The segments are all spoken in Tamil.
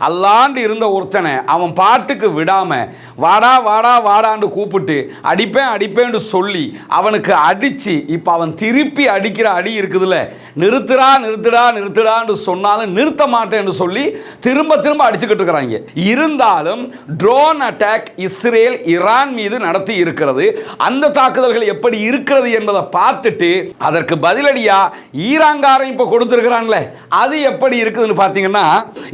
அல்லாண்டு இருந்த ஒருத்தனை அவன் பாட்டுக்கு விடாம வாடா வாடா வாடான்னு கூப்பிட்டு அடிப்பேன்னு சொல்லி அவனுக்கு அடிச்சு இப்ப அவன் திருப்பி அடிக்கிற அடி இருக்குதுல்ல, நிறுத்துடான்னு சொன்னாலும் நிறுத்த மாட்டேன்னு சொல்லி திரும்ப திரும்ப அடிச்சுக்கிட்டு இருக்கிறாங்க. இருந்தாலும் ட்ரோன் அட்டாக் இஸ்ரேல் ஈரான் மீது நடத்தி இருக்கிறது. அந்த தாக்குதல்கள் எப்படி இருக்கிறது என்பதை பார்த்துட்டு அதற்கு பதிலடியா ஈரான்காரன் இப்ப கொடுத்திருக்கிறான்ல, அது எப்படி இருக்குதுன்னு பார்த்தீங்கன்னா,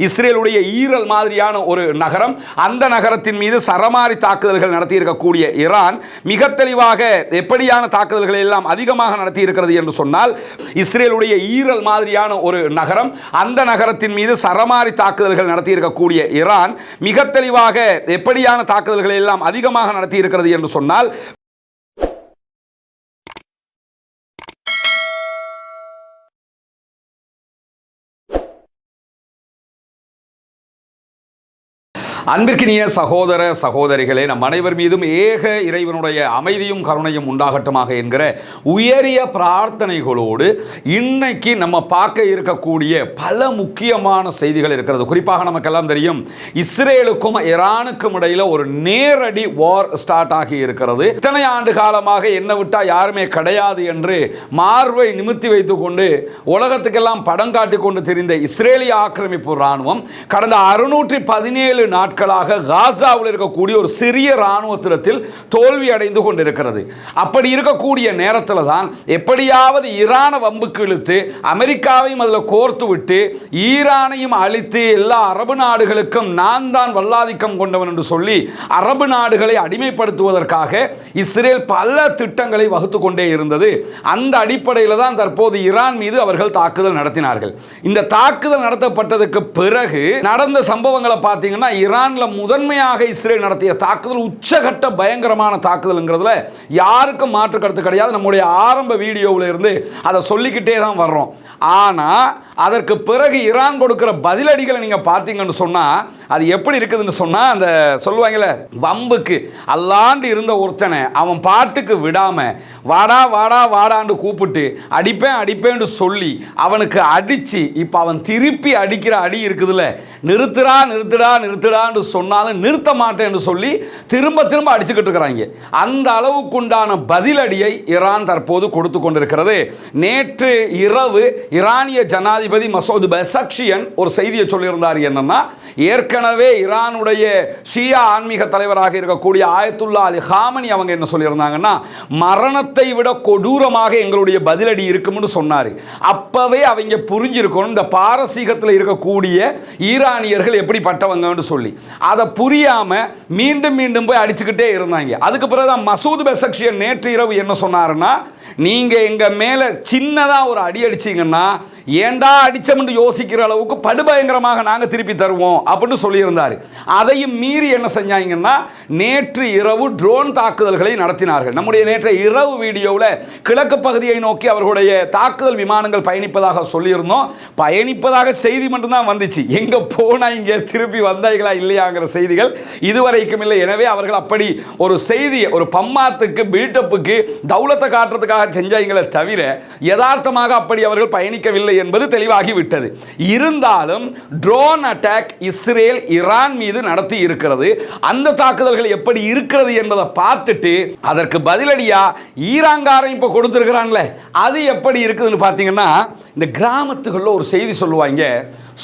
இஸ்ரேலுடைய ஈரல் மாதிரியான ஒரு நகரம், அந்த நகரத்தின் மீது சரமாரி தாக்குதல்கள் நடத்தி இருக்கக்கூடிய ஈரான் மிக தெளிவாக எப்படியான தாக்குதல்களை எல்லாம் அதிகமாக நடத்தி இருக்கிறது என்று சொன்னால், இஸ்ரேலுடைய ஈரல் மாதிரியான ஒரு நகரம், அந்த நகரத்தின் மீது சரமாரி தாக்குதல்கள் நடத்தி இருக்கக்கூடிய ஈரான் மிக தெளிவாக எப்படியான தாக்குதல்களை எல்லாம் அதிகமாக நடத்தி இருக்கிறது என்று சொன்னால், அன்பிற்கினிய சகோதர சகோதரிகளே, நம் அனைவர் மீதும் ஏக இறைவனுடைய அமைதியும் கருணையும் உண்டாகட்டுமாக என்கிற உயரிய பிரார்த்தனைகளோடு இன்னைக்கு நம்ம பார்க்க இருக்கக்கூடிய பல முக்கியமான செய்திகள் இருக்கிறது. குறிப்பாக நமக்கெல்லாம் தெரியும், இஸ்ரேலுக்கும் ஈரானுக்கும் இடையில ஒரு நேரடி வார் ஸ்டார்ட் ஆகி இருக்கிறது. இத்தனை ஆண்டு காலமாக என்ன விட்டா யாருமே கிடையாது என்று மார்பை நிமித்தி வைத்துக் கொண்டு உலகத்துக்கெல்லாம் படம் காட்டிக் கொண்டு தெரிந்த இஸ்ரேலிய ஆக்கிரமிப்பு இராணுவம் கடந்த 617 நாட்களாக காசாவில் இருக்கக்கூடிய ஒரு சிறிய இராணுவத்தில் தோல்வி அடைந்து கொண்டிருக்கிறது. அப்படி இருக்கக்கூடிய நேரத்தில் தான் எப்படியாவது ஈரானை வம்புக்கு இழுத்து அமெரிக்காவையும் அதில் கோர்த்து விட்டு ஈரானையும் அழித்து எல்லா அரபு நாடுகளுக்கும் நான் தான் வல்லாதிக்கம் கொண்டவன் என்று சொல்லி அரபு நாடுகளை அடிமைப்படுத்துவதற்காக இஸ்ரேல் பல திட்டங்களை வகுத்து கொண்டே இருந்தது. அந்த அடிப்படையில் தான் தற்போது ஈரான் மீது அவர்கள் தாக்குதல் நடத்தினார்கள். இந்த தாக்குதல் நடத்தப்பட்டதுக்கு பிறகு நடந்த சம்பவங்களை பார்த்தீங்கன்னா, ஈரான்ல முதன்மையாக இஸ்ரேல் நடத்திய தாக்குதல் உச்சகட்ட பயங்கரமான தாக்குதல்ங்கிறதுல யாருக்கும் மாற்று கருத்து கிடையாது. நம்முடைய ஆரம்ப வீடியோவில் இருந்து அதை சொல்லிக்கிட்டே தான் வர்றோம். ஆனால் அதற்கு பிறகு ஈரான் கொடுக்கிற பதிலடிகளை நீங்கள் பார்த்தீங்கன்னு சொன்னால் அது எப்படி இருக்குதுன்னு சொன்னால், அந்த சொல்லுவாங்கல்ல, வம்புக்கு அல்லாண்டு இருந்த ஒருத்தனை அவன் பாட்டுக்கு விடாம வாடா வாடா வாடான்னு கூப்பிட்டு அடிப்பேன்னு சொல்லி அவனுக்கு அடிச்சு இப்போ அவன் திருப்பி அடிக்கிற அடி இருக்குதுல்ல, நிறுத்துடான்னு சொன்னாலும் நிறுத்த மாட்டேன்னு சொல்லி திரும்ப திரும்ப அடிச்சுக்கிட்டு இருக்கிறாங்க. அந்த அளவுக்குண்டான பதிலடியை ஈரான் தற்போது கொடுத்து கொண்டிருக்கிறது. நேற்று இரவு ஈரானிய ஜனாதிபதி மசூத் பெஸக்ஷியன் ஒரு செய்தியை சொல்லியிருந்தார். என்னன்னா, ஏற்கனவே ஈரானுடைய ஷியா ஆன்மீக தலைவராக இருக்கக்கூடிய ஆயத்துல்லா அலி ஹாமனி அவங்க என்ன சொல்லியிருந்தாங்கன்னா, மரணத்தை விட கொடூரமாக எங்களுடைய பதிலடி இருக்கும்னு சொன்னார். அப்பவே அவங்க புரிஞ்சிருக்கணும் இந்த பாரசீகத்தில் இருக்கக்கூடிய ஈரானியர்கள் எப்படிப்பட்டவங்கன்னு சொல்லி. அதை புரியாம மீண்டும் மீண்டும் போய் அடிச்சுக்கிட்டே இருந்தாங்க. அதுக்கு பிறகு மசூத் பெஸக்ஷியன் நேற்று இரவு என்ன சொன்னாருன்னா, நீங்க எங்க மேல சின்னதா ஒரு அடி அடிச்சீங்கன்னா ஏண்டா அடிச்சோம்னு யோசிக்கிற அளவுக்கு படுபயங்கரமாக நாங்க திருப்பி தருவோம் அப்படின்னு சொல்லியிருந்தார். அதையும் மீறி என்ன செஞ்சாங்கன்னா, நேற்று இரவு ட்ரோன் தாக்குதல்களை நடத்தினார்கள். நம்முடைய நேற்று இரவு வீடியோவில் கிழக்கு பகுதியை நோக்கி அவர்களுடைய தாக்குதல் விமானங்கள் பயணிப்பதாக சொல்லியிருந்தோம். பயணிப்பதாக செய்தி மட்டும்தான் வந்துச்சு. எங்க போனா இங்கே திருப்பி வந்தாங்களா இல்லையாங்கிற செய்திகள் இதுவரைக்கும் இல்லை. எனவே அவர்கள் அப்படி ஒரு செய்தி, ஒரு பம்மாத்துக்கு பில்டப்புக்கு தௌலத்தை காட்டுறதுக்காக செஞ்சாங்களே தவிர யதார்த்தமாக அப்படி அவர்கள் பயணிக்கவில்லை என்பது தெளிவாகி விட்டது. இருந்தாலும் ட்ரோன் அட்டாக் இஸ்ரேல் ஈரான் மீது நடத்தி இருக்கிறது. அந்த தாக்குதல்கள் எப்படி இருக்கிறது என்பதை பார்த்துட்டு அதற்கு பதிலடியா ஈரான்காரன் இப்ப கொடுத்திருக்கிறான்ல, அது எப்படி இருக்குதுன்னு பார்த்தீங்கன்னா, இந்த கிராமத்துக்குள்ள ஒரு செய்தி சொல்லுவாங்க,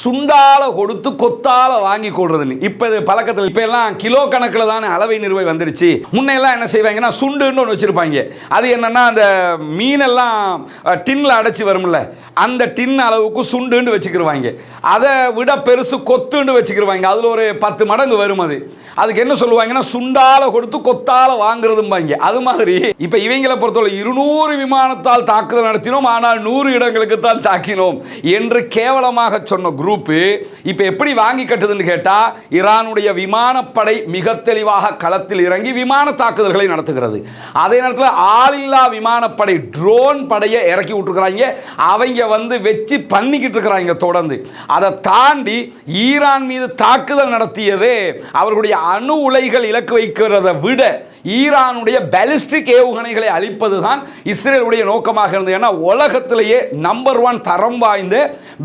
சுண்டால கொடுத்து கொத்தால வாங்கி கொள்றதுன்னு. இப்ப இது பழக்கத்தில் இப்ப எல்லாம் கிலோ கணக்கில் தானே அளவை நிறுவை வந்துருச்சு. முன்னையெல்லாம் என்ன செய்வாங்கன்னா, சுண்டுன்னு ஒன்று வச்சிருப்பாங்க. அது என்னன்னா, அந்த மீனெல்லாம் டின்ல அடைச்சி வரும்ல, அந்த டின் அளவுக்கு சுண்டுன்னு வச்சுக்கிருவாங்க. அதை விட பெருசு கொத்துன்னு வச்சுக்கிருவாங்க. அதில் ஒரு 10 மடங்கு வரும். அதுக்கு என்ன சொல்லுவாங்கன்னா, சுண்டால கொடுத்து கொத்தால வாங்குறதும்பாங்க. அது மாதிரி இப்ப இவங்களை பொறுத்தவரை 200 விமானத்தால் தாக்குதல் நடத்தினோம், ஆனால் 100 இடங்களுக்கு தான் தாக்கினோம் என்று கேவலமாக சொன்ன குரூப் இப்ப எப்படி வாங்கி கட்டுதுன்னு கேட்டா, ஈரானுடைய விமானப்படை மிக தெளிவாக களத்தில் இறங்கி விமான தாக்குதல்களை நடத்துகிறது. அதே நேரத்தில் ஆளில்லா விமானப்படை ட்ரோன் படையை இறக்கி விட்டுருக்கிறாங்க. அவங்க வந்து வச்சு பண்ணிக்கிட்டு இருக்கிறாங்க தொடர்ந்து. அதை தாண்டி ஈரான் மீது தாக்குதல் நடத்தியதே அவர்களுடைய அணு உலைகள் இலக்கு வைக்கிறதை விட ஈரானுடைய பாலிஸ்டிக் ஏவுகணைகளை அழிப்பதுதான் இஸ்ரேலுடைய நோக்கமாக இருந்தது. ஏன்னா உலகத்திலேயே நம்பர் 1 தரம் வாய்ந்த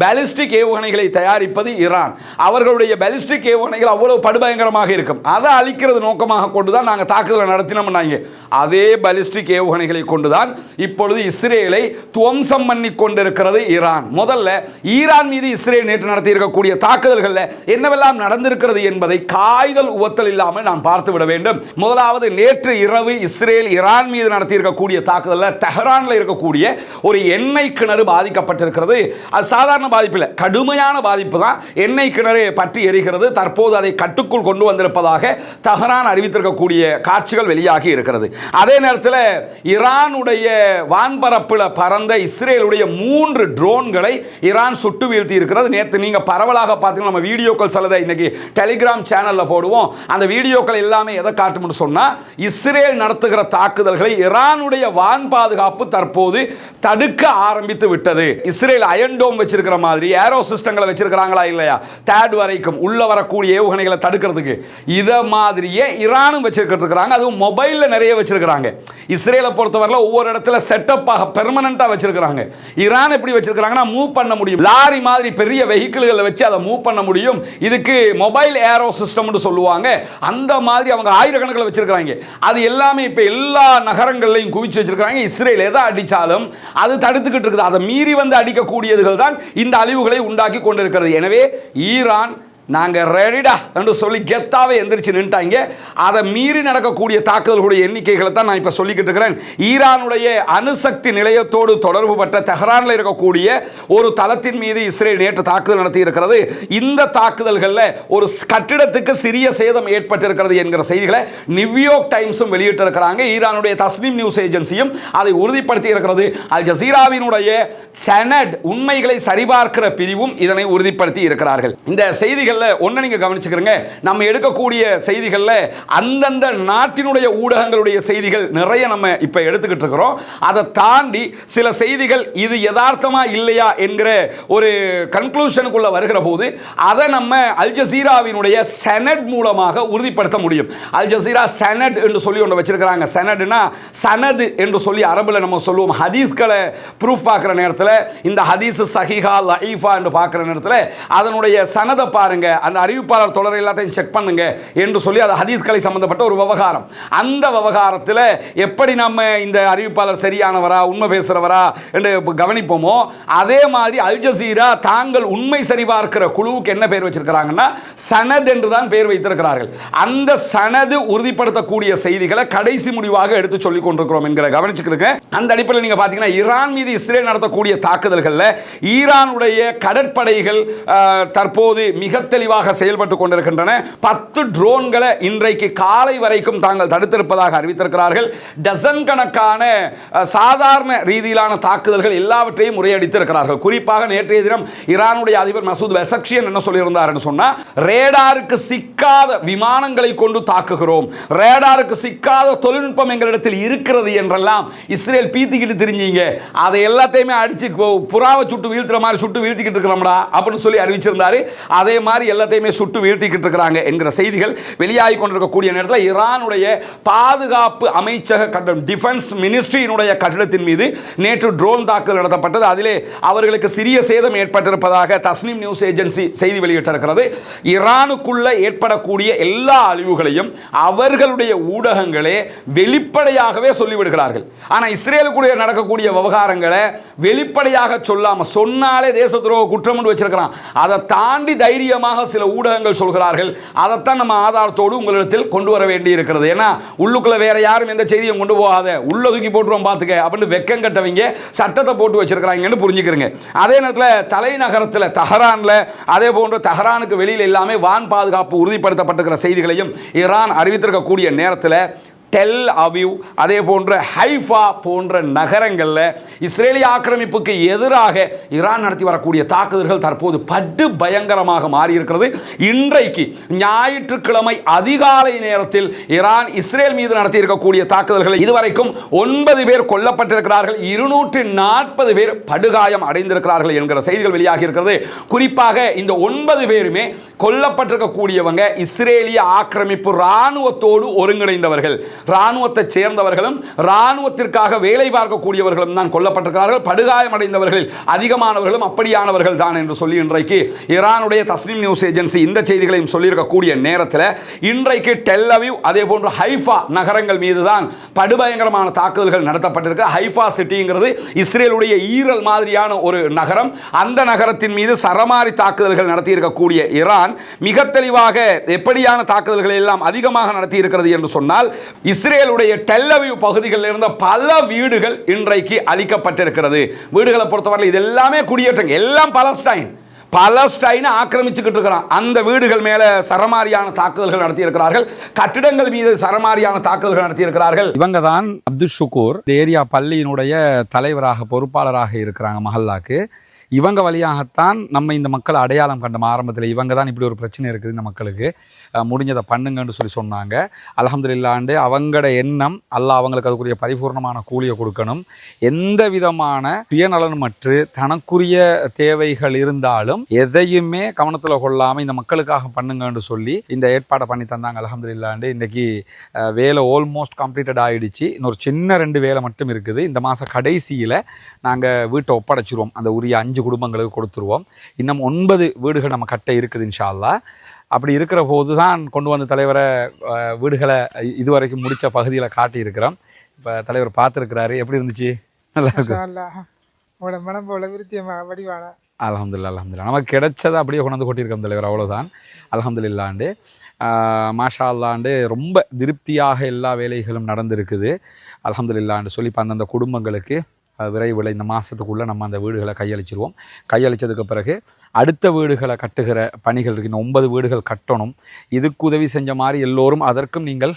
பாலிஸ்டிக் ஏவுகணைகளை தயாரிப்பது ஈரான். அவர்களுடைய பாலிஸ்டிக் ஏவுகணைகள் அவ்வளவு படுபயங்கரமாக இருக்கும். அதை அழிக்கிறது நோக்கமாக கொண்டுதான் நாங்கள் தாக்குதலை நடத்தினோம்னாங்க. அதே பாலிஸ்டிக் ஏவுகணைகளை கொண்டுதான் இப்பொழுது இஸ்ரேலை துவம்சம் பண்ணி கொண்டிருக்கிறது ஈரான். முதல்ல ஈரான் மீது இஸ்ரேல் நேற்று நடத்தி இருக்கக்கூடிய தாக்குதல்களில் என்னவெல்லாம் நடந்திருக்கிறது என்பதை காய்தல் உவத்தல் இல்லாமல் நாம் பார்த்து விட வேண்டும். முதலாவது, நேற்று இரவு இஸ்ரேல் ஈரான் மீது நடத்தி இருக்கக்கூடிய தாக்குதலில் தெஹ்ரானில் இருக்கக்கூடிய ஒரு எண்ணெய் கிணறு பாதிக்கப்பட்டிருக்கிறது. அது சாதாரண பாதிப்பு இல்லை, கடுமையான பாதிப்பு தான். எண்ணெய் கிணறு பற்றி எரிகிறது. தற்போது அதை கட்டுக்குள் கொண்டு வந்திருப்பதாக தெஹ்ரான் அறிவித்திருக்கக்கூடிய காட்சிகள் வெளியாகி இருக்கிறது. அதே நேரத்தில் ஈரானுடைய வான்பரப்பில் பறந்த இஸ்ரேலுடைய 3 ட்ரோன்களை ஈரான் சுட்டு வீழ்த்தி இருக்கிறது. நேற்று நீங்க பரவலாக பார்த்தீங்கன்னா நம்ம வீடியோக்கள் சிலதை இன்னைக்கு டெலிகிராம் சேனல்ல போடுவோம். அந்த வீடியோக்கள் எல்லாமே எதை காட்டும்னு சொன்னா, இஸ்ரேல் நடத்துகிற தாக்குதல்களை ஈரானுடைய வான் பாதுகாப்பு தற்போது தடுக்க ஆரம்பித்து விட்டது. இஸ்ரேல் அயன் டோம் வச்சிருக்கிற மாதிரி ஏரோ சிஸ்டங்களை வச்சிருக்காங்களா இல்லையா, தேட் வரைக்கும் உள்ள வரக்கூடிய ஏவுகணைகளை தடுக்கிறதுக்கு, இத மாதிரியே ஈரானும் வச்சிருக்கிட்டு இருக்காங்க. அதுவும் மொபைல்ல நிறைய வச்சிருக்காங்க. இஸ்ரேலை பொறுத்தவரை ஒவ்வொரு இடத்துல செட்டப்பாக பெர்மனண்டா வச்சிருக்காங்க. ஈரான் எப்படி வச்சிருக்காங்கன்னா, மூவ் பண்ண முடியும், லாரி மாதிரி பெரிய வெஹிக்கிள்களை வச்சு அதை மூவ் பண்ண முடியும். இதுக்கு மொபைல் ஏரோ சிஸ்டம்னு சொல்லுவாங்க. அந்த மாதிரி அவங்க ஆயிரக்கணக்கில் வச்சிருக்காங்க. அது எல்லாமே இப்ப எல்லா நகரங்களையும் குவிச்சு வச்சிருக்காங்க. இஸ்ரேல் எதை அடிச்சாலும் அது தடுத்துக்கிட்டு இருக்குது. அதை மீறி வந்து அடிக்கக்கூடியதுகள் தான் இந்த அழிவுகளை உண்டாக்கி கொண்டிருக்கிறது. எனவே ஈரான் நாங்கள் ரெடிடா என்று சொல்லி கெத்தாவே எந்திரிச்சு நின்ட்டாங்க. அதை மீறி நடக்கக்கூடிய தாக்குதல்களுடைய எண்ணிக்கைகளை தான் நான் இப்போ சொல்லிக்கிட்டு இருக்கிறேன். ஈரானுடைய அணுசக்தி நிலையத்தோடு தொடர்பு பட்ட தெஹ்ரானில் இருக்கக்கூடிய ஒரு தளத்தின் மீது இஸ்ரேல் நேற்று தாக்குதல் நடத்தி இருக்கிறது. இந்த தாக்குதல்களில் ஒரு கட்டிடத்துக்கு சிறிய சேதம் ஏற்பட்டிருக்கிறது என்கிற செய்திகளை நியூயார்க் டைம்ஸும் வெளியிட்டிருக்கிறாங்க. ஈரானுடைய தஸ்னீம் நியூஸ் ஏஜென்சியும் அதை உறுதிப்படுத்தி இருக்கிறது. அல் ஜசீராவினுடைய சனட் உண்மைகளை சரிபார்க்கிற பிரிவும் இதனை உறுதிப்படுத்தி இருக்கிறார்கள். இந்த செய்திகள் ஒன்னு நீங்க கவனிச்சுக்கிறீங்க, நம்ம எடுக்கக்கூடிய செய்திகள்ல அந்தந்த நாட்டினுடைய ஊடகங்களுடைய செய்திகள் நிறைய நம்ம இப்ப எடுத்துக்கிட்டு இருக்கிறோம். அதை தாண்டி சில செய்திகள் இது யதார்த்தமா இல்லையா என்கிற ஒரு கன்க்ளூஷனுக்குள்ள வருகிற போது அதை நம்ம அல் ஜசீராவினுடைய சனட் மூலமாக உறுதிப்படுத்த முடியும். அல் ஜசீரா சனட் என்று சொல்லி ஒன்று வச்சிருக்கிறாங்க. சனட்னா சனது என்று சொல்லி அரபுல நம்ம சொல்லுவோம். ஹதீஸ்களை ப்ரூஃப் பார்க்குற நேரத்தில் இந்த ஹதீஸ் சஹீஹா லஈஃபா என்று பார்க்குற நேரத்தில் அதனுடைய சனதை பாருங்க, அந்த அறிவிப்பாளர் தொடர் எல்லாத்தையும் செக் பண்ணுங்க என்று சொல்லி அது ஹதீஸ்களை சம்பந்தப்பட்ட ஒரு விவகாரம். அந்த விவகாரத்தில் எப்படி நம்ம இந்த அறிவிப்பாளர் சரியானவரா உண்மை பேசுறவரா என்று கவனிப்போமோ, அதே மாதிரி அல் ஜசீரா தாங்கள் உண்மை சரிபார்க்கிற குழுவுக்கு என்ன பேர் வச்சிருக்கிறாங்கன்னா சனத் என்று தான் பேர் வைத்திருக்கிறார்கள். அந்த சனது உறுதிப்படுத்தக்கூடிய செய்திகளை கடைசி முடிவாக எடுத்து சொல்லிக் கொண்டிருக்கிறோம் என்கிற கவனிச்சுக்கிறீங்க. அந்த அடிப்படையில் நீங்க பாத்தீங்கன்னா ஈரான் மீது இஸ்ரேல் நடத்தக்கூடிய தாக்குதல்களில் ஈரானுடைய கடற்படைகள் தற்போது மிக தெளிவாக செயல்பட்டு கொண்டிருக்கின்றன. 10 ட்ரோன்களை இன்றைக்கு காலை வரைக்கும் தாங்கள் தடுத்திருப்பதாக அறிவித்திருக்கிறார்கள். டசன் கணக்கான சாதாரண ரீதியிலான தாக்குதல்கள் எல்லாவற்றையும் முறையடித்திருக்கிறார்கள். குறிப்பாக நேற்றைய தினம் ஈரானுடைய அதிபர் மசூத் பெசக்ஷியன் என்ன சொல்லியிருந்தார் சொன்னா, ரேடாருக்கு சிக்காத விமானங்களை கொண்டு தாக்குகிறோம், ரேடாருக்கு சிக்காத தொழில்நுட்பம் எங்களிடத்தில் இருக்கிறது என்றெல்லாம் இஸ்ரேல் பீத்திக்கிட்டு தெரிஞ்சீங்க, அதை எல்லாத்தையுமே அடிச்சு புறாவை சுட்டு வீழ்த்துற மாதிரி சுட்டு வீழ்த்திக்கிட்டு இருக்கிறோம்டா அப்படின்னு சொல்லி அறிவிச்சிருந்தாரு. அதே மாதிரி எல்லாத்தையுமே சுட்டு வீழ்த்திக்கிட்டு இருக்கிறாங்க என்கிற செய்திகள் வெளியாகி கொண்டிருக்கக்கூடிய நேரத்தில் ஈரானுடைய பாதுகாப்பு அமைச்சக கட்டடம் டிஃபென்ஸ் மினிஸ்ட்ரியினுடைய கட்டிடத்தின் மீது நேற்று ட்ரோன் தாக்குதல் நடத்தப்பட்டது. அதிலே அவர்களுக்கு சிறிய சேதம் ஏற்பட்டிருப்பதாக தஸ்னீம் நியூஸ் ஏஜென்சி செய்தி வெளியிட்டிருக்கிறது. ஈரானுக்குள்ள ஏற்படக்கூடிய எல்லா அழிவுகளையும் அவர்களுடைய ஊடகங்களே வெளிப்படையாகவே சொல்லிவிடுகிறார்கள். ஆனால் இஸ்ரேலுக்குள்ள நடக்கக்கூடிய விவகாரங்களை வெளிப்படையாக சொல்லாம சொன்னாலே தேச துரோக குற்றம் வச்சிருக்கிறான். அதை தாண்டி தைரியமாக சில ஊடகங்கள் சொல்கிறார்கள். அதைத்தான் நம்ம ஆதாரத்தோடு உங்களிடத்தில் கொண்டு வர வேண்டி இருக்கிறது. ஏன்னா உள்ளுக்குள்ள வேற யாரும் எந்த செய்தியும் கொண்டு போகாத, உள்ள தூக்கி போட்டுருவோம் பார்த்துக்க அப்படின்னு வெக்கம் கட்டவங்க சட்டத்தை போட்டு வச்சிருக்கிறாங்கன்னு புரிஞ்சுக்கிறீங்க. அதே நேரத்தில் தலைநகரத்தில் தெஹ்ரான்ல அதே போன்று தெஹ்ரானுக்கு வெளியில் எல்லாமே வான் பாதுகாப்பு உறுதிப்படுத்தப்பட்டிருக்கிற செய்திகளையும் ஈரான் அறிவித்திருக்கக்கூடிய நேரத்தில் டெல் அவிவ் அதே போன்ற ஹைஃபா போன்ற நகரங்களில் இஸ்ரேலிய ஆக்கிரமிப்புக்கு எதிராக ஈரான் நடத்தி வரக்கூடிய தாக்குதல்கள் தற்போது படு பயங்கரமாக மாறியிருக்கிறது. இன்றைக்கு ஞாயிற்றுக்கிழமை அதிகாலை நேரத்தில் ஈரான் இஸ்ரேல் மீது நடத்தி இருக்கக்கூடிய தாக்குதல்கள் இதுவரைக்கும் 9 பேர் கொல்லப்பட்டிருக்கிறார்கள், 240 பேர் படுகாயம் அடைந்திருக்கிறார்கள் என்கிற செய்திகள் வெளியாகி இருக்கிறது. குறிப்பாக இந்த 9 பேருமே கொல்லப்பட்டிருக்கக்கூடியவங்க இஸ்ரேலிய ஆக்கிரமிப்பு இராணுவத்தோடு ஒருங்கிணைந்தவர்கள். இராணுவத்தை சேர்ந்தவர்களும் இராணுவத்திற்காக வேலை பார்க்கக்கூடியவர்களும் தான் கொல்லப்பட்டிருக்கிறார்கள். படுகாயமடைந்தவர்கள் அதிகமானவர்களும் அப்படியானவர்கள் தான் என்று சொல்லி இன்றைக்கு ஈரானுடைய தஸ்னீம் நியூஸ் ஏஜென்சி இந்த செய்திகளையும் சொல்லியிருக்கக்கூடிய நேரத்தில் இன்றைக்கு டெல் அவீவ் அதே போன்று ஹைஃபா நகரங்கள் மீது தான் படுபயங்கரமான தாக்குதல்கள் நடத்தப்பட்டிருக்கு. ஹைஃபா சிட்டிங்கிறது இஸ்ரேலுடைய ஈரல் மாதிரியான ஒரு நகரம். அந்த நகரத்தின் மீது சரமாரி தாக்குதல்கள் நடத்தி இருக்கக்கூடிய ஈரான் மிக தெளிவாக எப்படியான தாக்குதல்களை எல்லாம் அதிகமாக நடத்தி இருக்கிறது என்று சொன்னால், இஸ்ரேலுடைய டெல் அவீவ் பகுதிகளில் இருந்த பல வீடுகள் இன்றைக்கு அழிக்கப்பட்டிருக்கிறது. வீடுகளை பொறுத்தவரை இது எல்லாமே குடியேற்றங்க, எல்லாம் பலஸ்டைனை ஆக்கிரமிச்சுக்கிட்டு இருக்கிறான். அந்த வீடுகள் மேலே சரமாரியான தாக்குதல்கள் நடத்தி இருக்கிறார்கள். கட்டிடங்கள் மீது சரமாரியான தாக்குதல்கள் நடத்தி இருக்கிறார்கள். இவங்க தான் அப்துல் ஷுக்கூர் ஏரியா பள்ளியினுடைய தலைவராக பொறுப்பாளராக இருக்கிறாங்க மஹல்லாக்கு. இவங்க வழியாகத்தான் நம்ம இந்த மக்களை அடையாளம் கண்டோம். ஆரம்பத்தில் இவங்க தான் இப்படி ஒரு பிரச்சனை இருக்குது இந்த மக்களுக்கு, முடிஞ்சதை பண்ணுங்கன்னு சொன்னாங்க. அல்ஹம்துலில்லாஹ் அவங்களோட எண்ணம் அல்லாஹ் அவங்களுக்கு அதுக்குரிய பரிபூர்ணமான கூலியை கொடுக்கணும். எந்த விதமான சுயநலனமற்று தனக்குரிய தேவைகள் இருந்தாலும் எதையுமே கவனத்தில் கொள்ளாமல் இந்த மக்களுக்காக பண்ணுங்கன்னு சொல்லி இந்த ஏற்பாடை பண்ணி தந்தாங்க. அல்ஹம்துலில்லாஹ் இன்னைக்கு வேலை ஆல்மோஸ்ட் கம்ப்ளீட்டட் ஆகிடுச்சு. இன்னொரு சின்ன 2 வேலை மட்டும் இருக்குது. இந்த மாதம் கடைசியில் நாங்கள் வீட்டை ஒப்படைச்சிருவோம். அந்த உரிய 5 குடும்பங்களுக்கு கொடுத்துருவோம். இன்னும் 9 வீடுகள் நம்ம கட்ட இருக்குது இன்ஷா அல்லாஹ். அப்படி இருக்கிற போது தான் கொண்டு வந்த தலைவரை வீடுகளை இதுவரைக்கும் முடித்த பகுதியில் காட்டி இருக்கிறோம். இப்போ தலைவர் பார்த்துருக்கிறாரு. எப்படி இருந்துச்சு? நல்லா இருக்கு. அல்ஹம்துலில்லாஹ் நமக்கு கிடைச்சதை அப்படியே கொண்டு வந்து கொட்டியிருக்கோம் தலைவர். அவ்வளோதான். அல்ஹம்துலில்லாஹ் மாஷா அல்லாண்டு ரொம்ப திருப்தியாக எல்லா வேலைகளும் நடந்திருக்குது. அல்ஹம்துலில்லாஹ் சொல்லி இப்போ அந்தந்த குடும்பங்களுக்கு விரைவில் இந்த மாதத்துக்குள்ளே நம்ம அந்த வீடுகளை கையளிச்சிருவோம். கையளித்ததுக்கு பிறகு அடுத்த வீடுகளை கட்டுகிற பணிகள் இருக்குது. இந்த 9 வீடுகள் கட்டணும். இதுக்கு உதவி செஞ்ச மாதிரி எல்லோரும் அதற்கும் நீங்கள்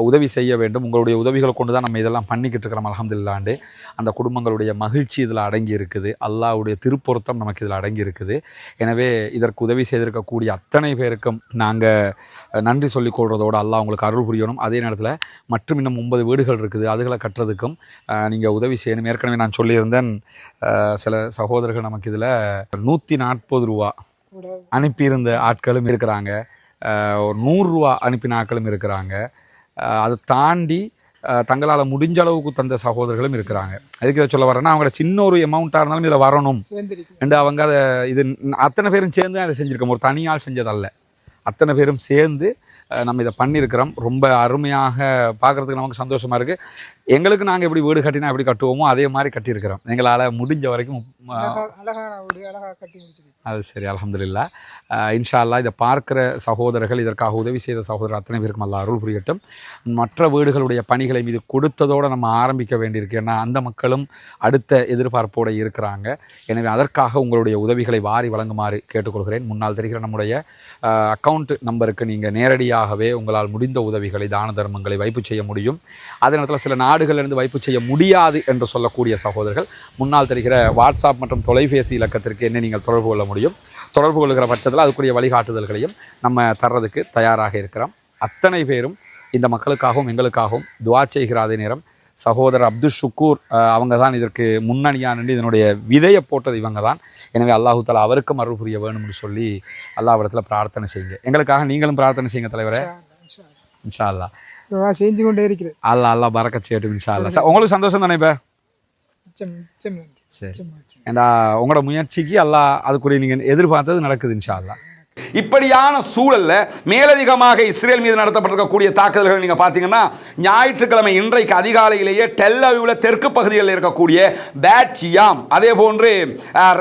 உதவி செய்ய வேண்டும். உங்களுடைய உதவிகளை கொண்டு தான் நம்ம இதெல்லாம் பண்ணிக்கிட்டு இருக்கிறோம். அல்ஹம்துலில்லாஹ் அந்த குடும்பங்களுடைய மகிழ்ச்சி இதில் அடங்கி இருக்குது. அல்லாஹ்வுடைய திருப்பொருத்தம் நமக்கு இதில் அடங்கி இருக்குது. எனவே இதற்கு உதவி செய்திருக்கக்கூடிய அத்தனை பேருக்கும் நாங்கள் நன்றி சொல்லிக் கொள்வதோடு அல்லாஹ் உங்களுக்கு அருள் புரியணும். அதே நேரத்தில் மற்றும் இன்னும் 9 வீடுகள் இருக்குது, அதுகளை கட்டுறதுக்கும் நீங்கள் உதவி செய்யணும். ஏற்கனவே நான் சொல்லியிருந்தேன், சில சகோதரர்கள் நமக்கு இதில் 140 ரூபா அனுப்பியிருந்த ஆட்களும் இருக்கிறாங்க. ஒரு 100 ரூபா அனுப்பின ஆட்களும் இருக்கிறாங்க. அதை தாண்டி தங்களால் முடிஞ்ச அளவுக்கு தந்த சகோதரர்களும் இருக்கிறாங்க. அதுக்கு இதை சொல்ல வரேன்னா, அவங்களோட சின்ன ஒரு அமௌண்ட்டாக இருந்தாலும் இதில் வரணும் என்று அவங்க அதை இது அத்தனை பேரும் சேர்ந்து அதை செஞ்சுருக்கோம். ஒரு தனியால் செஞ்சதல்ல, அத்தனை பேரும் சேர்ந்து நம்ம இதை பண்ணியிருக்கிறோம். ரொம்ப அருமையாக பார்க்குறதுக்கு நமக்கு சந்தோஷமாக இருக்குது. எங்களுக்கு நாங்கள் எப்படி வீடு கட்டினா எப்படி கட்டுவோமோ அதே மாதிரி கட்டியிருக்கிறோம். எங்களால் முடிஞ்ச வரைக்கும் அது சரி. அல்ஹம்துலில்லாஹ் இன்ஷா அல்லாஹ் இதை பார்க்குற சகோதரர்கள், இதற்காக உதவி செய்த சகோதரர் அத்தனை பேருக்கும் அல்லாஹ் அருள் புரியட்டும். மற்ற வீடுகளுடைய பணிகளை மீது கொடுத்ததோடு நம்ம ஆரம்பிக்க வேண்டியிருக்கு. ஏன்னா அந்த மக்களும் அடுத்த எதிர்பார்ப்போடு இருக்கிறாங்க. எனவே அதற்காக உங்களுடைய உதவிகளை வாரி வழங்குமாறு கேட்டுக்கொள்கிறேன். முன்னால் தெரிகிற நம்முடைய அக்கௌண்ட் நம்பருக்கு நீங்கள் நேரடியாகவே உங்களால் முடிந்த உதவிகளை, தான தர்மங்களை வைப்பு செய்ய முடியும். அதே நேரத்தில் சில நாடுகளிலிருந்து வைப்பு செய்ய முடியாது என்று சொல்லக்கூடிய சகோதரர்கள் முன்னால் தெரிகிற வாட்ஸ்அப் மற்றும் தொலைபேசி இலக்கத்திற்கு என்ன நீங்கள் தொடர்பு கொள்ள முடியும். தொடர்பு கொள்கிற பட்சத்தில் அதுக்குரிய வழிகாட்டுதல்களையும் நம்ம தர்றதுக்கு தயாராக இருக்கிறோம். அத்தனை பேரும் இந்த மக்களுக்காகவும் எங்களுக்காகவும் துவா செய்கிற அதே நேரம் சகோதரர் அப்துல் ஷுக்கூர் அவங்க தான் இதற்கு முன்னணியாக நின்று இதனுடைய விதையை போட்டது இவங்க தான். எனவே அல்லாஹு தஆலா அவருக்கும் அருள் புரிய வேணும்னு சொல்லி அல்லாஹ்விடத்தில் பிரார்த்தனை செய்யுங்க. எங்களுக்காக நீங்களும் பிரார்த்தனை செய்யுங்க தலைவரே. இன்ஷா அல்லாஹ் செஞ்சு கொண்டே இருக்கிறேன். அல்லாஹ் பரக்கத் செய்யட்டும் இன்ஷா அல்லாஹ். உங்களுக்கு சந்தோஷம் தானே? இப்போ சரி, ஏண்டா உங்களோட முயற்சிக்கு அல்லாஹ் அதுக்குரிய நீங்கள் எதிர்பார்த்தது நடக்குது இன்ஷா அல்லாஹ். இப்படியான சூழல்ல மேலதிகமாக இஸ்ரேல் மீது நடத்தப்பட்டிருக்கக்கூடிய தாக்குதல்கள் நீங்க பாத்தீங்கன்னா, ஞாயிற்றுக்கிழமை இன்றைக்கு அதிகாலையிலேயே டெல் அவீவ்ல தெற்கு பகுதிகளில் இருக்கக்கூடிய பேட்ஜியாம் அதே போன்று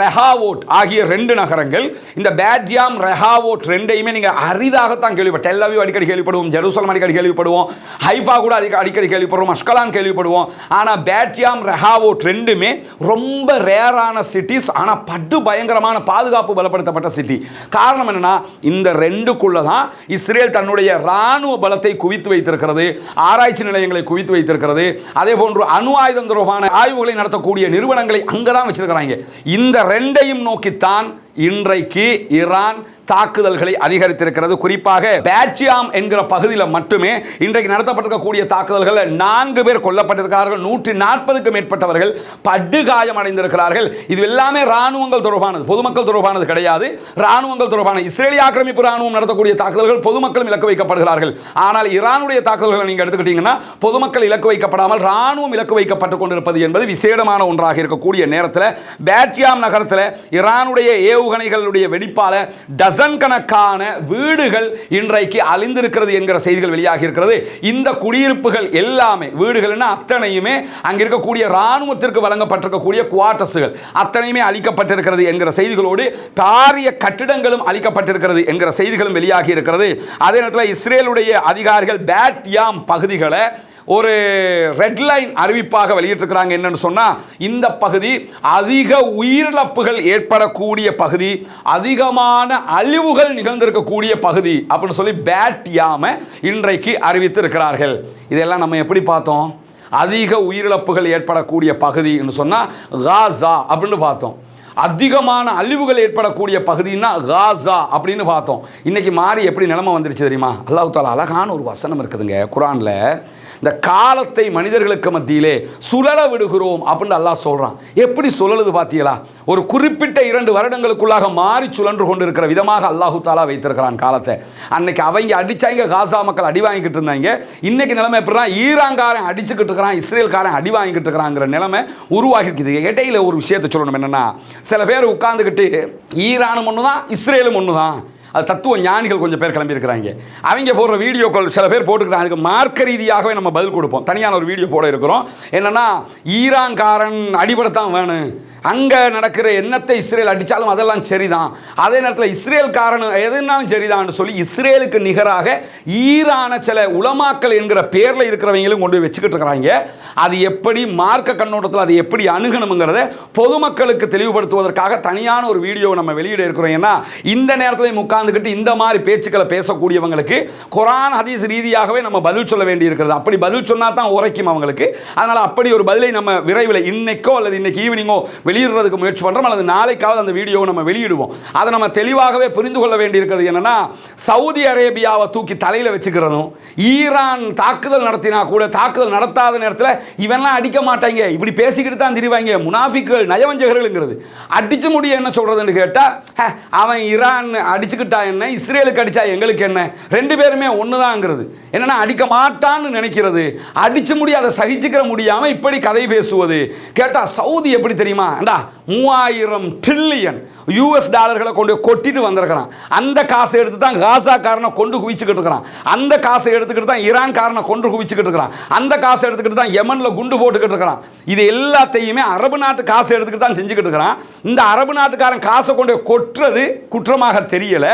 ரெஹாவோட் ஆகிய 2 நகரங்கள். இந்த பேட்ஜியாம் ரெஹாவோட் 2ஐயுமே நீங்க அரிதாகத்தான் கேள்விப்படும். டெல் அவீவ் அடிக்கடி கேள்விப்படுவோம், ஜெருசலம் அடிக்கடி கேள்விப்படுவோம், ஹைஃபா கூட அடிக்கடி கேள்விப்படுவோம், அஷ்கலான் கேள்விப்படுவோம். ஆனா பேட்ஜியாம் ரெஹாவோட் 2மே ரொம்ப ரேரான சிட்டிஸ். ஆனா படு பயங்கரமான பாதுகாப்பு பலப்படுத்தப்பட்ட சிட்டி. காரணம் என்ன? இந்த 2க்குள்ள தான் இஸ்ரேல் தன்னுடைய ராணுவ பலத்தை குவித்து வைத்திருக்கிறது, ஆராய்ச்சி நிலையங்களை குவித்து வைத்திருக்கிறது. அதே போன்று அணு ஆயுதம் தொடர்பான ஆய்வுகளை நடத்தக்கூடிய நிறுவனங்களை அங்கதான் வச்சிருக்கிறாங்க. இந்த 2ஐயும் நோக்கித்தான் இன்றைக்கு ஈரான் தாக்குதல்களை அதிகரித்திருக்கிறது. குறிப்பாக பேட்சியாம் என்கிற பகுதியில் மட்டுமே இன்றைக்கு நடத்தப்பட்டிருக்கக்கூடிய தாக்குதல்கள் 4 பேர் கொல்லப்பட்டிருக்கிறார்கள், 140க்கும் மேற்பட்டவர்கள் படுகாயம் அடைந்திருக்கிறார்கள். இது எல்லாமே ராணுவங்கள் தொடர்பானது, பொதுமக்கள் தொடர்பானது கிடையாது. ராணுவங்கள் தொடர்பான இஸ்ரேலிய ஆக்கிரமிப்பு ராணுவம் நடத்தக்கூடிய தாக்குதல்கள் பொதுமக்களும் இலக்கு வைக்கப்படுகிறார்கள். ஆனால் ஈரானுடைய தாக்குதல்களை நீங்க எடுத்துக்கிட்டீங்கன்னா பொதுமக்கள் இலக்கு வைக்கப்படாமல் ராணுவம் இலக்கு வைக்கப்பட்டுக் கொண்டிருப்பது என்பது விசேடமான ஒன்றாக இருக்கக்கூடிய நேரத்தில் பேட்சியாம் நகரத்தில் ஈரானுடைய ஏவுகணைகளுடைய வெடிப்பால டசன் கணக்கான வீடுகள் இன்றைக்கு அழிந்திருக்கிறது என்கிற செய்திகள் வெளியாகி இருக்கிறது. இந்த குடியிருப்புகள் எல்லாமே, வீடுகள் அத்தனையுமே அங்க இருக்கக்கூடிய ராணுவத்திற்கு வழங்கப்பட்டிருக்கக்கூடிய குவார்டர்ஸ்கள் அத்தனையுமே அழிக்கப்பட்டிருக்கிறது என்கிற செய்திகளோடு பாரிய கட்டிடங்களும் அழிக்கப்பட்டிருக்கிறது என்கிற செய்திகளும் வெளியாகி இருக்கிறது. அதே நேரத்தில் இஸ்ரேலுடைய அதிகாரிகள் பேட்யாம் பகுதிகளை ஒரு ரெட் லைன் அறிவிப்பாக வெளியிட்டிருக்கிறாங்க. என்னன்னு சொன்னா, இந்த பகுதி அதிக உயிரிழப்புகள் ஏற்படக்கூடிய பகுதி, அதிகமான அழிவுகள் நிகழ்ந்திருக்கக்கூடிய பகுதி அப்படின்னு சொல்லி பேட்யாம இன்றைக்கு அறிவித்திருக்கிறார்கள். இதெல்லாம் நம்ம எப்படி பார்த்தோம்? அதிக உயிரிழப்புகள் ஏற்படக்கூடிய பகுதி என்று சொன்னா காசா அப்படின்னு பார்த்தோம். அதிகமான அழிவுகள் ஏற்படக்கூடிய பகுதின்னா காசா அப்படின்னு பார்த்தோம். இன்னைக்கு மாறி எப்படி நிலைமை வந்துருச்சு தெரியுமா? அல்லாஹ் தஆலா அழகான ஒரு வசனம் இருக்குதுங்க குர்ஆன்ல. இந்த காலத்தை மனிதர்களுக்கு மத்தியிலே சுழல விடுகிறோம் அப்படின்னு அல்லாஹ் சொல்றான். எப்படி சுழலுது பார்த்தீங்களா? ஒரு குறிப்பிட்ட 2 வருடங்களுக்குள்ளாக மாறி சுழன்று கொண்டிருக்கிற விதமாக அல்லாஹ் தஆலா வைத்திருக்கிறான் காலத்தை. அன்னைக்கு அவங்க அடிச்சாங்க, காசா மக்கள் அடி வாங்கிட்டு இருந்தாங்க. இன்னைக்கு நிலைமை எப்படின்னா, ஈரான்காரன் அடிச்சுக்கிட்டு இருக்கிறான், இஸ்ரேல்காரன் அடி வாங்கிட்டு இருக்கிறாங்கிற நிலைமை உருவாகி இருக்குது. இடையில ஒரு விஷயத்தை சொல்லணும். என்னன்னா, சில பேர் உட்கார்ந்துக்கிட்டு ஈரானும் ஒன்று தான் இஸ்ரேலும் ஒன்று தான், அது தத்துவ ஞானிகள் கொஞ்சம் பேர் கிளம்பியிருக்கிறாங்க. அவங்க போடுற வீடியோக்கள் சில பேர் போட்டுக்கிறாங்க. அதுக்கு மார்க்க ரீதியாகவே நம்ம பதில் கொடுப்போம். தனியான ஒரு வீடியோ போட இருக்கிறோம். என்னன்னா, ஈரான்காரன் அடிபடத்தான் வேணும், அங்கே நடக்கிற எண்ணத்தை இஸ்ரேல் அடித்தாலும் அதெல்லாம் சரிதான், அதே நேரத்தில் இஸ்ரேல்காரன் எதுனாலும் சரிதான் சொல்லி இஸ்ரேலுக்கு நிகராக ஈரான சில உலமாக்கள் என்கிற பேரில் இருக்கிறவங்களும் கொண்டு வச்சுக்கிட்டு இருக்கிறாங்க. அது எப்படி மார்க்க கண்ணோட்டத்தில் அதை எப்படி அணுகணுங்கிறத பொதுமக்களுக்கு தெளிவுபடுத்துவதற்காக தனியான ஒரு வீடியோ நம்ம வெளியிட இருக்கிறோம். ஏன்னா இந்த நேரத்தில் உட்கார்ந்துக்கிட்டு இந்த மாதிரி பேச்சுக்களை பேசக்கூடியவங்களுக்கு குர்ஆன் ஹதீஸ் ரீதியாகவே நம்ம பதில் சொல்ல வேண்டி இருக்கிறது. அப்படி பதில் சொன்னால் தான் உரைக்கும் அவங்களுக்கு. அதனால் அப்படி ஒரு பதிலை நம்ம விரைவில் இன்னைக்கோ அல்லது இன்னைக்கு ஈவினிங்கோ வெளியிடுறதுக்கு முயற்சி பண்ணுறோம், அல்லது நாளைக்காவது அந்த வீடியோவை நம்ம வெளியிடுவோம். அதை நம்ம தெளிவாகவே புரிந்து கொள்ள வேண்டியிருக்கிறது. என்னன்னா, சவுதி அரேபியாவை தூக்கி தலையில் வச்சுக்கிறதும், ஈரான் தாக்குதல் நடத்தினா கூட தாக்குதல் நடத்தாத நேரத்தில் இவன்லாம் அடிக்க மாட்டாங்க, இப்படி பேசிக்கிட்டு தான் திரிவாங்க, முனாஃபிக்குகள் நயவஞ்சகர்கள்ங்கிறது. அடிச்சு முடிய என்ன சொல்றதுன்னு கேட்டால், அவன் ஈரான் அடிச்சுக்கிட்டா என்ன, இஸ்ரேலுக்கு அடிச்சா எங்களுக்கு என்ன, 2 பேருமே ஒன்று தான்ங்கிறது. என்னன்னா, அடிக்க மாட்டான்னு நினைக்கிறது, அடிச்சு முடிய அதை சகிச்சுக்கிற முடியாமல் இப்படி கதை பேசுவது. கேட்டால் சவுதி எப்படி தெரியுமா, 3000 ட்ரில்லியன் US டாலர்களை கொண்டு கொட்டிட்டு வந்திருக்கிறான். அந்த காசை எடுத்து தான் காசா காரனை கொண்டு குவிச்சுக்கிட்டு இருக்கிறான். அந்த காசை எடுத்துக்கிட்டு தான் ஈரான் காரனை கொண்டு குவிச்சுக்கிட்டு இருக்கிறான். அந்த காசை எடுத்துக்கிட்டு தான் யமன்ல குண்டு போட்டுக்கிட்டு இருக்கிறான். இது எல்லாத்தையுமே அரபு நாட்டு காசை எடுத்துக்கிட்டு தான் செஞ்சுக்கிட்டு இருக்கிறான். இந்த அரபு நாட்டுக்காரன் காசை கொண்டு கொட்டுறது குற்றமாக தெரியல,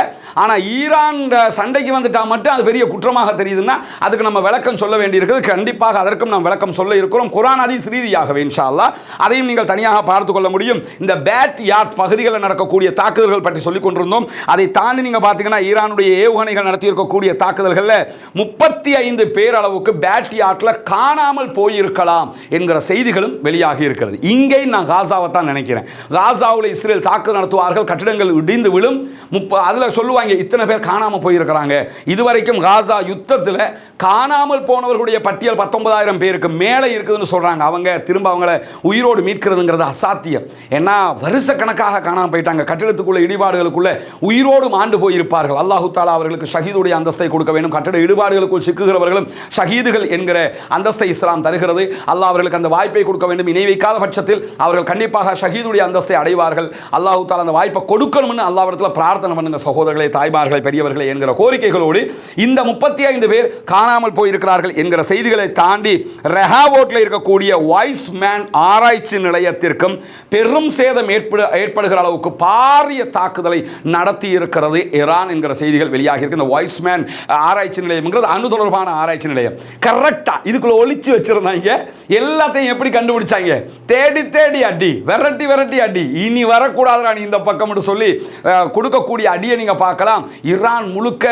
ஆனா ஈரான் சண்டைக்கு வந்துட்டா மட்டும் அது பெரிய குற்றமாக தெரியுதுன்னா அதுக்கு நம்ம விளக்கம் சொல்ல வேண்டியிருக்கிறது. கண்டிப்பாக அதற்கும் நாம் விளக்கம் சொல்ல இருக்கிறோம், குர்ஆன் ஹதீஸ் ரீதியாகவே இன்ஷா அல்லாஹ். அதையும் நீங்கள் தனியாக பார்த்துக் கொள்ள முடியும். இந்த பேட் யாட் பகுதிகளில் நடக்கக்கூடிய தாக்குதல்கள் பற்றி சொல்லிக் கொண்டிருந்தோம். அதை தாண்டி நீங்க பாத்தீங்கன்னா ஈரானுடைய ஏவுகணைகள் நடத்தி இருக்கக்கூடிய தாக்குதல்கள்ல 35 பேர் அளவுக்கு பேட் யாட்ல காணாமல் போயிருக்கலாம் என்கிற செய்திகளும் வெளியாகி இருக்கிறது. இங்கே நான் காசாவை தான் நினைக்கிறேன். காசாவில் இஸ்ரேல் தாக்குதல் நடத்துவார்கள், கட்டிடங்கள் இடிந்து விழும், அதுல சொல்லுவாங்க இத்தனை பேர் காணாமல் போயிருக்கிறாங்க. இதுவரைக்கும் காசா யுத்தத்தில் காணாமல் போனவர்களுடைய பட்டியல் 19,000 பேருக்கு மேலே இருக்குதுன்னு சொல்றாங்க. அவங்க திரும்ப அவங்கள உயிரோடு மீட்கிறதுங்கிறது அசாத்தியம். ஏன்னா வருஷ கணக்காக காணாமல் போயிட்டாங்க. கட்டிடத்துக்குள்ள இடிபாடுகளுக்குள்ள உயிரோடு மாண்டு போயிருப்பார்கள். அல்லாஹு தஆலா அவர்களுக்கு ஷஹீதுடைய அந்தஸ்தை கொடுக்க வேண்டும். கட்டிட இடிபாடுகளுக்குள் சிக்குகிறவர்களும் ஷஹீதுகள் என்கிற அந்தஸ்தை இஸ்லாம் தருகிறது. அல்லாஹ் அவர்களுக்கு அந்த வாய்ப்பை கொடுக்க வேண்டும். இணை வைக்காத பட்சத்தில் அவர்கள் கண்டிப்பாக ஷஹீதுடைய அந்தஸ்தை அடைவார்கள். அல்லாஹு தஆலா அந்த வாய்ப்பை கொடுக்கணும்னு அல்லாஹ்விடத்தில் பிரார்த்தனை பண்ணுங்க சகோதரர்களே, தாய்மார்களே, பெரியவர்களே என்கிற கோரிக்கைகளோடு இந்த 35 பேர் காணாமல் போயிருக்கிறார்கள் என்கிற செய்திகளை தாண்டி ரெஹாவோட்டில் இருக்கக்கூடிய வாய்ஸ் மேன் ஆராய்ச்சி நிலையத்திற்கும் பெரும் சேதம் ஏற்படுகிற அளவுக்கு பாரிய தாக்குதலை நடத்தி இருக்கிறது ஈரான் என்கிற செய்திகள் வெளியாகி இருக்கு. இந்த வாய்ஸ் மேன் ஆராய்ச்சி நிலையம்ங்கிறது அணு தொடர்பான ஆராய்ச்சி நிலையம். கரெக்டா இதுக்குள்ள ஒளிச்சு வச்சிருந்தாங்க. எல்லாத்தையும் எப்படி கண்டுபிடிச்சாங்க? தேடி தேடி அடி, விரட்டி விரட்டி அடி, இனி வரக்கூடாதுடா நீ இந்த பக்கம் சொல்லி கொடுக்கக்கூடிய அடியை நீங்க நீங்க பார்க்கலாம், ஈரான் முழுக்க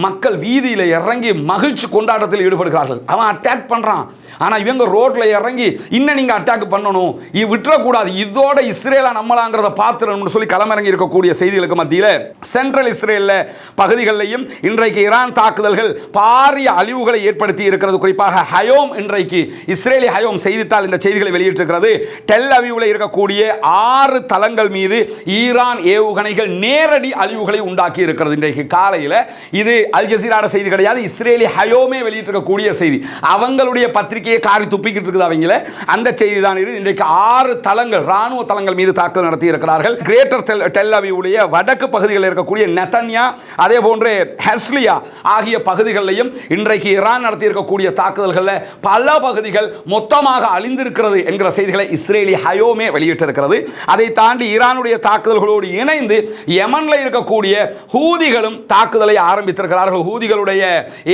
மக்கள் வீதியில் இறங்கி மகிழ்ச்சி கொண்டாட்டத்தில் ஈடுபடுகிறார்கள். அவன் அட்டாக் பண்றான், ஆனா இவங்க ரோட்ல இறங்கி இன்னும் நீங்க அட்டாக் பண்ணணும், விட்டுறக்கூடாது, இதோட இஸ்ரேலா நம்மளாங்கிறத பார்த்துடணும்னு சொல்லி களமிறங்கி இருக்கக்கூடிய செய்திகளுக்கு மத்தியில் சென்ட்ரல் இஸ்ரேல் பகுதிகளிலையும் இன்றைக்கு ஈரான் தாக்குதல்கள் பாரிய அழிவுகளை ஏற்படுத்தி இருக்கிறது. குறிப்பாக ஹயோம், இன்றைக்கு இஸ்ரேலி ஹயோம் செய்தித்தாள் இந்த செய்திகளை வெளியிட்டிருக்கிறது. டெல் அவீவில் இருக்கக்கூடிய 6 தளங்கள் மீது ஈரான் ஏவுகணைகள் நேரடி அழிவுகளை உண்டாக்கி இருக்கிறது. இன்றைக்கு காலையில் இது அல் ஜசீரா செய்தி கிடையாது, இஸ்ரேலி ஹயோமே வெளியிட்டிருக்கக்கூடிய செய்தி. அவங்களுடைய பத்திரிகையை காரி துப்பிக்கிட்டு இருக்குது அவங்கள. அந்த செய்தி தான் இது. இன்றைக்கு 6 தளங்கள், ராணுவ தளங்கள் மீது தாக்குதல் நடத்தி இருக்கிறார்கள். கிரேட்டர் டெல் அவீவுடைய வடக்கு பகுதிகளில் இருக்கக்கூடிய நெதன்யா, அதே போன்று ஹெஸ்லியா ஆகிய பகுதிகளிலும் இன்றைக்கு ஈரான் நடத்தி இருக்கக்கூடிய தாக்குதல்களில் பல பகுதிகள் மொத்தமாக அழிந்திருக்கிறது என்கிற செய்திகளை இஸ்ரேலி ஹயோமே வெளியிட்டிருக்கிறது. அதை தாண்டி ஈரானுடைய தாக்குதல்களோடு இணைந்து யமனில் இருக்கக்கூடிய ஹூதிகளும் தாக்குதலை ஆரம்பித்திருக்கிறார்கள். ஹூதிகளுடைய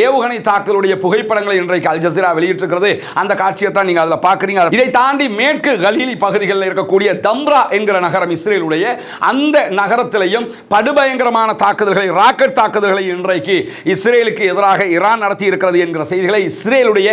ஏவுகணை தாக்குதலுடைய புகைப்படங்களை இன்றைக்கு அல் ஜசீரா வெளியிட்டிருக்கிறது. அந்த காட்சியை தான் நீங்க அதில் பார்க்குறீங்க. இதை தாண்டி மேற்கு கலீலி பகுதிகளில் இருக்கக்கூடிய தம்ரா என்கிற நகரம் இஸ்ரேலுடைய, அந்த நகரத்திலையும் படுபயங்கரமான தாக்குதல்களை, ராக்கெட் தாக்குதல்களை இன்றைக்கு இஸ்ரேலுக்கு எதிராக ஈரான் நடத்தி இருக்கிறது என்கிற செய்திகளை இஸ்ரேலுடைய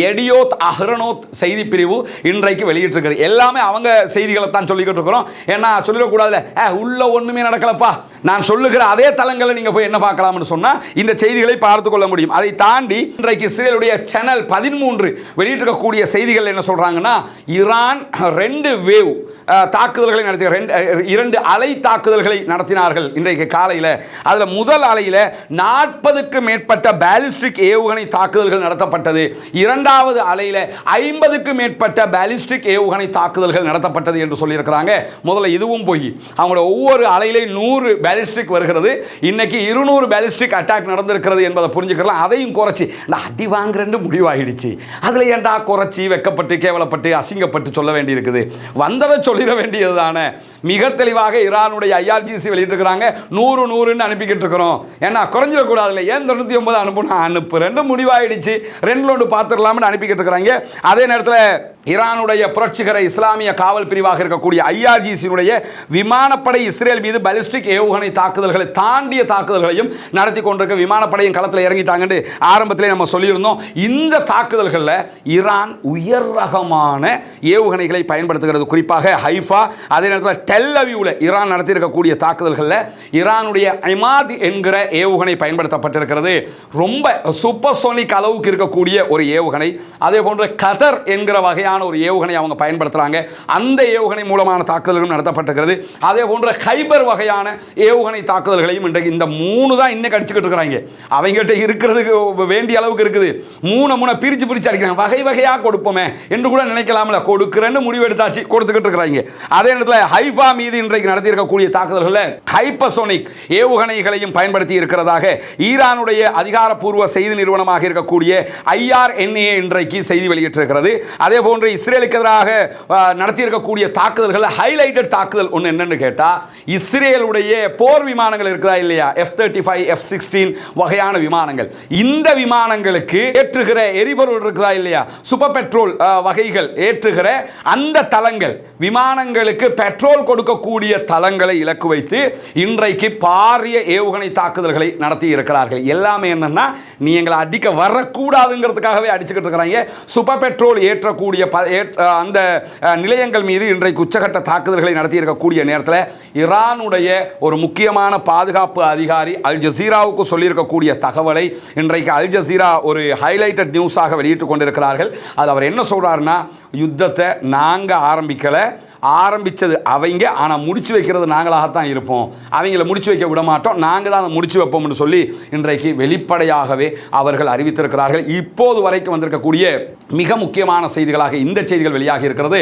எடியோத் அஹ்ரனோத் செய்தி பிரிவு இன்றைக்கு வெளியிட்டிருக்கிறது. எல்லாமே அவங்க செய்திகளை தான் சொல்லிக்கிட்டு இருக்கிறோம். ஏன்னா சொல்லிடக்கூடாதுல, உள்ள ஒண்ணுமே நடக்கலப்பா, நான் சொல்லுகிற அதே தளங்களை நீங்க போய் என்ன பார்க்கலாம்னு சொன்னா இந்த செய்திகளை பார்த்துக் கொள்ள முடியும். அதை தாண்டி இன்றைக்கு இஸ்ரேலுடைய சேனல் 13 வெளியிட்டிருக்கக்கூடிய செய்திகள் என்ன சொல்றாங்கன்னா, ஈரான் 2 வேவ் தாக்குதல்களை நடத்தி 2 அலை தாக்குதல்களை நடத்தினார்கள் இன்றைக்கு காலையில். அதில் முதல் அலையில் 40க்கு மேற்பட்ட பாலிஸ்டிக் ஏவுகணை தாக்குதல்கள் நடத்தப்பட்டது. இரண்டாவது அலையில் 50க்கு மேற்பட்ட பாலிஸ்டிக் ஏவுகணை தாக்குதல்கள் நடத்தப்பட்டது என்று சொல்லியிருக்கிறாங்க. முதல்ல இதுவும் போய் அவங்களோட ஒவ்வொரு அலையிலே 100 பாலிஸ்டிக் வருகிறது. இன்னைக்கு 200 பாலிஸ்டிக் அட்டாக் நடந்திருக்கிறது என்பதை புரிஞ்சுக்கலாம். அதையும் குறைச்சி அடி வாங்குறேன்னு முடிவாகிடுச்சு. அதில் ஏன்டா குறைச்சி வெக்கப்பட்டு கேவலப்பட்டு அசிங்கப்பட்டு சொல்ல வேண்டி இருக்குது? வந்ததை சொல்லிட வேண்டியதுதானே. மிக தெளிவாக ஈரானுடைய IRGC வெளியிட்டிருக்கிறாங்க, 100 100ன்னு அனுப்பிக்கிட்டு இருக்கிறோம். ஏன்னா குறைஞ்சிடக்கூடாதுல்ல, ஏன் 99 அனுப்புனா அனுப்பு முடிவாயிடுச்சு, 2 பார்த்துடலாம்னு அனுப்பிக்கிட்டு இருக்கிறாங்க. அதே நேரத்தில் ஈரானுடைய புரட்சிகர இஸ்லாமிய காவல் பிரிவாக இருக்கக்கூடிய IRGC விமானப்படை இஸ்ரேல் மீது பாலிஸ்டிக் ஏவுகணை தாக்குதல்களை தாண்டிய தாக்குதல்களையும் நடத்தி கொண்டிருக்க விமானப்படையின் களத்தில் இறங்கிட்டாங்கன்னு ஆரம்பத்திலே நம்ம சொல்லியிருந்தோம். இந்த தாக்குதல்களில் ஈரான் உயர் ரகமான ஏவுகணைகளை பயன்படுத்துகிறது. குறிப்பாக ஹைஃபா, அதே நேரத்தில் டெல் அவீவில் ஈரான் நடத்தி இருக்கக்கூடிய தாக்குதல்களில் ஈரானுடைய இமாத் என்கிற ஏவுகணை பயன்படுத்தப்பட்டிருக்கிறது. ரொம்ப சூப்பர்சோனிக் அளவுக்கு இருக்கக்கூடிய ஒரு ஏவுகணை. அதே போன்று கதர் என்கிற வகையான ஒரு ஏவுகணை அவங்க பயன்படுத்துறாங்க. அந்த ஏவுகணை மூலமான தாக்குதல்களும் நடத்தப்பட்டிருக்கிறது. அதே போன்ற ஹைபர் வகையான ஏவுகணை தாக்குதல்களையும் இன்றைக்கு இந்த 3 தான் இன்னைக்கு அடிச்சுக்கிட்டு இருக்கிறாங்க. அவங்ககிட்ட இருக்கிறதுக்கு வேண்டிய அளவுக்கு இருக்குது. 3 பிரிச்சு அடிக்கிறாங்க. வகை வகையா கொடுப்போமே என்று கூட நினைக்கலாம்ல, கொடுக்கிறேன்னு முடிவு எடுத்தாச்சு, கொடுத்துக்கிட்டு இருக்கிறாங்க. அதே நேரத்தில் ஹைஃபா மீது இன்றைக்கு நடத்தி இருக்கக்கூடிய தாக்குதல்களில் ஹைப்பர்சோனிக் ஏவுகணைகளையும் பயன்படுத்தி இருக்கிறதாக ஈரானுடைய அதிகாரப்பூர்வ செய்தி நிறுவனமாக இருக்கக்கூடிய IRNA இன்றைக்கு செய்தி வெளியிட்டிருக்கிறது. அதே போன்று இஸ்ரேலுக்கு எதிராக நடத்தி இருக்கக்கூடிய தாக்குதல்கள் ஹைலைட்டட் தாக்குதல் ஒன்று என்னன்னு கேட்டா, இஸ்ரேலுடைய போர் விமானங்கள் இருக்குதா இல்லையா, F-35 F-16 வகையான விமானங்கள். இந்த விமானங்களுக்கு ஏற்றுகிற எரிபொருள் இருக்குதா இல்லையா, சூப்பர் பெட்ரோல் வகைகள் ஏற்றுகிற அந்த தளங்கள், விமானங்களுக்கு பெட்ரோல் கொடுக்கக்கூடிய தளங்களை இலக்கு வைத்து இன்றைக்கு பாரிய ஏவுகணை தாக்குதல்களை நடத்தி இருக்கிறார்கள். எல்லாமே என்னன்னா, நீ எங்களை அடிக்க வரக்கூடாதுங்கிறதுக்காகவே அடிச்சுக்கிட்டு இருக்கிறாங்க. சூப்பர் பெட்ரோல் ஏற்றக்கூடிய அந்த நிலையங்கள் மீது இன்றைக்கு உச்சகட்ட தாக்குதல்களை நடத்தி இருக்கக்கூடிய நேரத்தில் ஈரானுடைய ஒரு முக்கியமான பாதுகாப்பு அதிகாரி அல் ஜசீராவுக்கு சொல்லியிருக்கக்கூடிய தகவலை இன்றைக்கு அல் ஜசீரா ஒரு ஹைலைட்டட் நியூஸாக வெளியிட்டுக் கொண்டிருக்கிறார்கள். அது அவர் என்ன சொல்றாருன்னா, யுத்தத்தை நாங்கள் ஆரம்பிக்கலை, ஆரம்பித்தது அவங்க, ஆனால் முடிச்சு வைக்கிறது நாங்களாகத்தான் இருப்போம், அவங்கள முடிச்சு வைக்க விட மாட்டோம், நாங்கள் தான் அதை முடிச்சு வைப்போம்னு சொல்லி இன்றைக்கு வெளிப்படையாகவே அவர்கள் அறிவித்திருக்கிறார்கள். இப்போது வரைக்கும் வந்திருக்கக்கூடிய மிக முக்கியமான செய்திகளாக இந்த செய்திகள் வெளியாகி இருக்கிறது.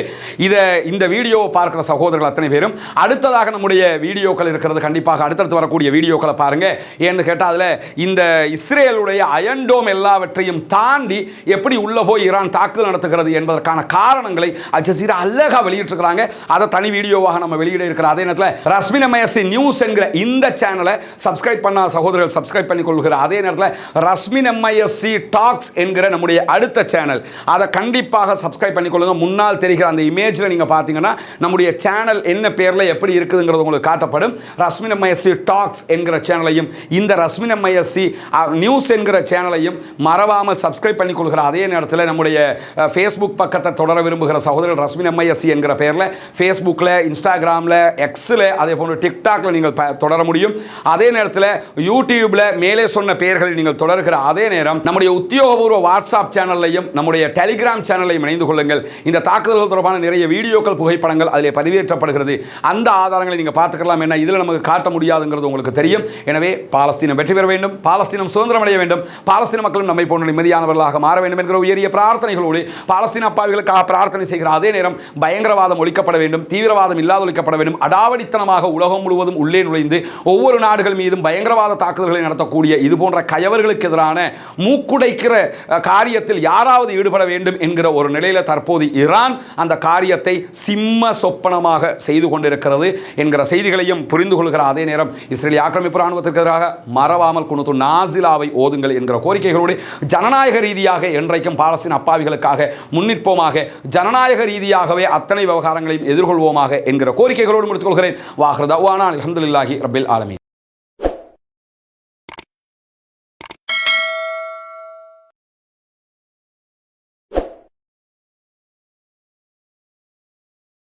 இந்த வீடியோவை பார்க்கிற சகோதரர்கள் அத்தனை பேரும் அடுத்ததாக நம்முடைய வீடியோக்கள் இருக்கிறது, கண்டிப்பாக அடுத்தடுத்து வரக்கூடிய வீடியோக்களை பாருங்கள். ஏன்னு கேட்டால் அதில் இந்த இஸ்ரேலுடைய அயன்டோம் எல்லாவற்றையும் தாண்டி எப்படி உள்ளே போய் ஈரான் தாக்குதல் நடத்துகிறது என்பதற்கான காரணங்களை அல் ஜசீரா அழகாக வெளியிட்டிருக்கிறாங்க. அதை தனி வீடியோவாக நம்ம வெளியிட இருக்கிற அதே நேரத்தில் ரஸ்மின் எம்ஐஎஸ்சி நியூஸ் என்கிற இந்த சேனலை சப்ஸ்கிரைப் பண்ண சகோதரர்கள் சப்ஸ்கிரைப் பண்ணி கொள்கிற அதே நேரத்தில் ரஸ்மின் எம்ஐஎஸ்சி டாக்ஸ் என்கிற நம்முடைய அடுத்த சேனல், அதை கண்டிப்பாக சப்ஸ்கிரைப் பண்ணி கொள்ளுங்க. முன்னால் தெரிகிற அந்த இமேஜில் நீங்கள் பார்த்தீங்கன்னா நம்முடைய சேனல் என்ன பேரில் எப்படி இருக்குதுங்கிறது உங்களுக்கு காட்டப்படும். ரஸ்மின் எம்ஐஎஸ்சி டாக்ஸ் என்கிற சேனலையும் இந்த ரஸ்மின் எம்ஐஎஸ்சி நியூஸ் என்கிற சேனலையும் மறவாமல் சப்ஸ்கிரைப் பண்ணி கொள்கிற அதே நேரத்தில் நம்முடைய ஃபேஸ்புக் பக்கத்தை தொடர விரும்புகிற சகோதரர் ரஸ்மின் எம்ஐஎஸ்சி என்கிற பெயரில் ஃபேஸ்புக்கில், இன்ஸ்டாகிராமில், எக்ஸில், அதே போன்று டிக்டாக்ல நீங்கள் தொடர முடியும். அதே நேரத்தில் யூடியூப்ல மேலே சொன்ன பெயர்களில் நீங்கள் தொடர்கிற அதே நேரம் நம்முடைய உத்தியோகபூர்வ வாட்ஸ்அப் சேனல்லையும் நம்முடைய டெலிகிராம் சேனலையும் இணைந்து கொள்ளுங்கள். இந்த தாக்குதல்கள் தொடர்பான நிறைய வீடியோக்கள், புகைப்படங்கள் அதிலே பதிவேற்றப்படுகிறது. அந்த ஆதாரங்களை நீங்கள் பார்த்துக்கலாம். என்ன இதில் நமக்கு காட்ட முடியாதுங்கிறது உங்களுக்கு தெரியும். எனவே பாலஸ்தீனம் வெற்றி பெற வேண்டும், பாலஸ்தீனம் சுதந்திரம் அடைய வேண்டும், பாலஸ்தீன மக்களும் நம்மை போன்ற நிம்மதியானவர்களாக மாற வேண்டும் என்கிற உயரிய பிரார்த்தனைகளோடு பாலஸ்தீன அப்பாவிகளுக்காக பிரார்த்தனை செய்கிற அதே நேரம் பயங்கரவாதம் ஒழிக்கப்பட வேண்டும், தீவிரவாதம் இல்லாத ஒழிக்கப்பட வேண்டும். அடாவடித்தனமாக உலகம் முழுவதும் உள்ளே நுழைந்து ஒவ்வொரு நாடுகள் மீதும் பயங்கரவாத தாக்குதல்களை நடத்தக்கூடிய இது போன்ற கயவர்களுக்கு எதிரான மூக்குடைக்கிற காரியத்தில் யாராவது ஈடுபட வேண்டும் என்கிற ஒரு நிலையில் தற்போது ஈரான் அந்த காரியத்தை சிம்ம சொப்பனமாக செய்து கொண்டிருக்கிறது என்கிற செய்திகளையும் புரிந்து கொள்கிற அதே நேரம் இஸ்ரேலிய ஆக்கிரமிப்பு ராணுவத்திற்கு எதிராக மறவாமல் குனுத்து நாசிலாவை ஓதுங்கள் என்கிற கோரிக்கைகளோடு ஜனநாயக ரீதியாக என்றைக்கும் பாலஸ்தீன அப்பாவிகளுக்காக முன்னிற்போமாக, ஜனநாயக ரீதியாகவே அத்தனை விவகாரங்களையும் எதிர்கொள்வோமாக என்கிற கோரிக்கைகளோடு முடித்துக் கொள்கிறேன். வாஹ்ரு தஅவானா அல்ஹம்துலில்லாஹி ரப்பில் ஆலமீன்.